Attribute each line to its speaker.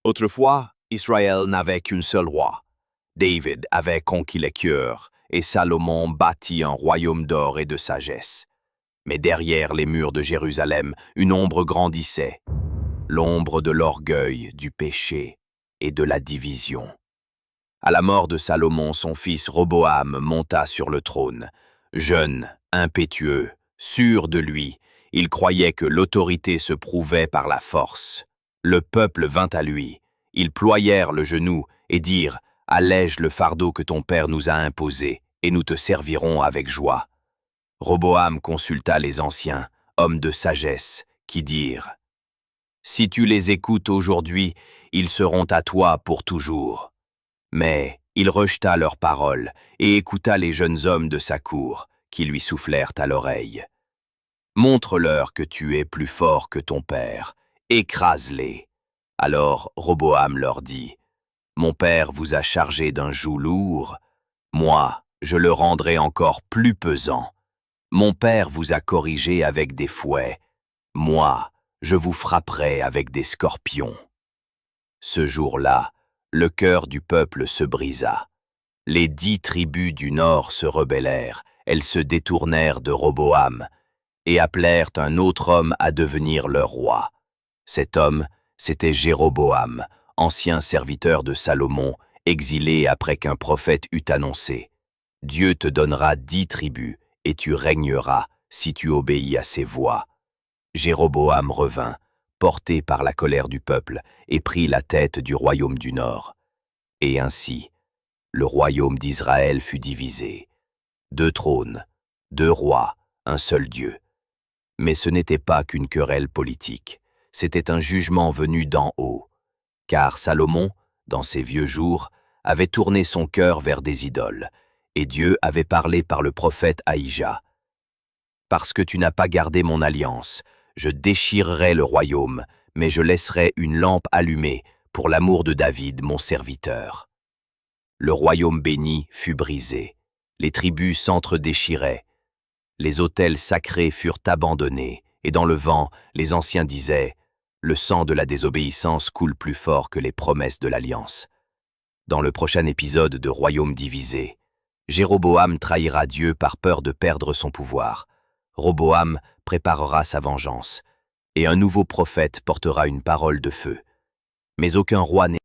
Speaker 1: Autrefois, Israël n'avait qu'un seul roi. David avait conquis les cœurs et Salomon bâtit un royaume d'or et de sagesse. Mais derrière les murs de Jérusalem, une ombre grandissait, l'ombre de l'orgueil, du péché et de la division. À la mort de Salomon, son fils Roboam monta sur le trône. Jeune, impétueux, sûr de lui, il croyait que l'autorité se prouvait par la force. Le peuple vint à lui. Ils ployèrent le genou et dirent « Allège le fardeau que ton père nous a imposé, et nous te servirons avec joie. » Roboam consulta les anciens, hommes de sagesse, qui dirent « Si tu les écoutes aujourd'hui, ils seront à toi pour toujours. » Mais il rejeta leurs paroles et écouta les jeunes hommes de sa cour, qui lui soufflèrent à l'oreille. « Montre-leur que tu es plus fort que ton père, écrase-les. » Alors Roboam leur dit, « Mon père vous a chargé d'un joug lourd, moi, je le rendrai encore plus pesant. Mon père vous a corrigé avec des fouets, moi, je vous frapperai avec des scorpions. » Ce jour-là, le cœur du peuple se brisa. Les 10 tribus du nord se rebellèrent, elles se détournèrent de Roboam et appelèrent un autre homme à devenir leur roi. Cet homme, c'était Jéroboam, ancien serviteur de Salomon, exilé après qu'un prophète eut annoncé « Dieu te donnera 10 tribus, et tu régneras si tu obéis à ses voix. » Jéroboam revint, porté par la colère du peuple, et prit la tête du royaume du Nord. Et ainsi, le royaume d'Israël fut divisé. 2 trônes, 2 rois, un seul Dieu. Mais ce n'était pas qu'une querelle politique, c'était un jugement venu d'en haut. Car Salomon, dans ses vieux jours, avait tourné son cœur vers des idoles, et Dieu avait parlé par le prophète Ahija. « Parce que tu n'as pas gardé mon alliance, je déchirerai le royaume, mais je laisserai une lampe allumée pour l'amour de David, mon serviteur. » Le royaume béni fut brisé, les tribus s'entre-déchiraient, les autels sacrés furent abandonnés, et dans le vent, les anciens disaient « Le sang de la désobéissance coule plus fort que les promesses de l'alliance. » Dans le prochain épisode de Royaume divisé, Jéroboam trahira Dieu par peur de perdre son pouvoir. Roboam préparera sa vengeance, et un nouveau prophète portera une parole de feu. Mais aucun roi n'est